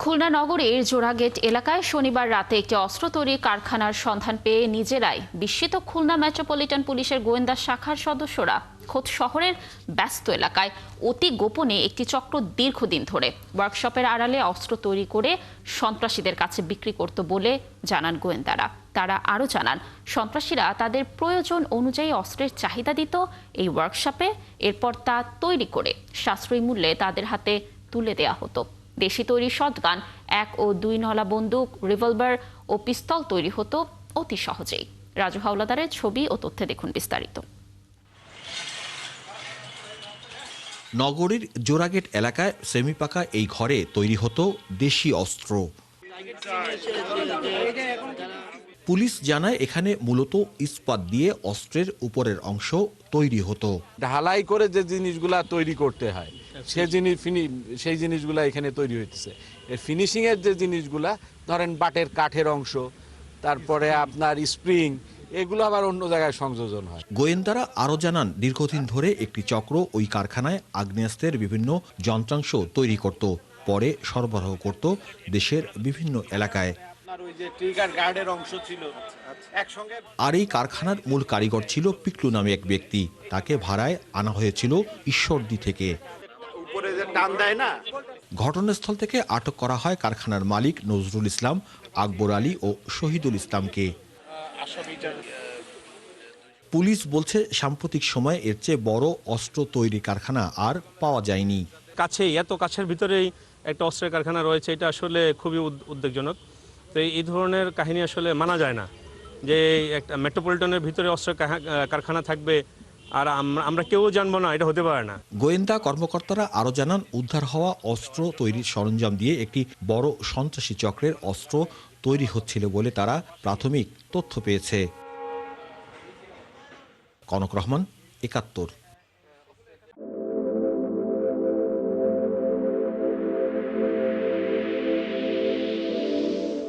খুলনা নগরীর জোড়াগেট এলাকায় শনিবার রাতে একটি অস্ত্র তৈরির কারখানার সন্ধান পেয়ে নিজেরাই বিস্মিত খুলনা মেট্রোপলিটন পুলিশের গোয়েন্দা শাখার সদস্যরা খোদ শহরের ব্যস্ত এলাকায় অতি গোপনে একটি চক্র দীর্ঘদিন ধরে ওয়ার্কশপের আড়ালে অস্ত্র তৈরি করে সন্ত্রাসীদের কাছে বিক্রি করত বলে জানান গোয়েন্দারা। তারা আরও জানান, সন্ত্রাসীরা তাদের প্রয়োজন অনুযায়ী অস্ত্রের চাহিদা দিত এই ওয়ার্কশপে, এরপর তা তৈরি করে সাশ্রয়ী মূল্যে তাদের হাতে তুলে দেওয়া হতো। দেশি তৈরি শটগান, 1 ও 2 নলা বন্দুক, রিভলভার ও পিস্তল তৈরি হতো অতি সহজেই। রাজু হাওলাদারের ছবি ও তথ্যে দেখুন বিস্তারিত। নগরীর জোড়াগেট এলাকায় সেমিপাকা এই ঘরে তৈরি হতো দেশি অস্ত্র। পুলিশ জানায় এখানে মূলত ইস্পাত দিয়ে অস্ত্রের উপরের অংশ তৈরি হতো। ঢালাই করে যে জিনিসগুলা তৈরি করতে হয় সেই জিনিসগুলা এখানে তৈরি হইতেছে। এর ফিনিশিং এর যে জিনিসগুলা, ধরেন বাটের কাঠের অংশ, তারপরে আপনার স্প্রিং, এগুলো আবার অন্য জায়গায় সংযোজন হয়। গোয়েন্দারা আরও জানান, দীর্ঘদিন ধরে একটি চক্র ওই কারখানায় আগ্নেয়াস্ত্রের বিভিন্ন যন্ত্রাংশ তৈরি করত, পরে সরবরাহ করত দেশের বিভিন্ন এলাকায়। আর এই কারখানার মূল কারিগর ছিল পিকলু নামে এক ব্যক্তি। তাকে ভাড়ায় আনা হয়েছিল ঈশ্বরদী থেকে। ঘটনাস্থল থেকে আটক করা হয় কারখানার মালিক নজরুল ইসলাম, আকবর আলী ও শহীদুল ইসলামকে। পুলিশ বলছে, সাম্প্রতিক সময়ে এর চেয়ে বড় অস্ত্র তৈরি কারখানা আর পাওয়া যায়নি। এত কাছের ভিতরেই একটা অস্ত্রের কারখানা রয়েছে, এটা আসলে খুবই উদ্বেগজনক। তো এই ধরনের কাহিনী আসলে মানা যায় না, যে একটা মেট্রোপলিটনের ভিতরে অস্ত্রের কারখানা থাকবে আর আমরা কেউ জানবো না, এটা হতে পারে না। গোয়েন্দা কর্মকর্তারা আরও জানান, উদ্ধার হওয়া অস্ত্র তৈরির সরঞ্জাম দিয়ে একটি বড় সন্ত্রাসী চক্রের অস্ত্র তৈরি হচ্ছিল বলে তারা প্রাথমিক তথ্য পেয়েছে। কনক রহমান, ৭১।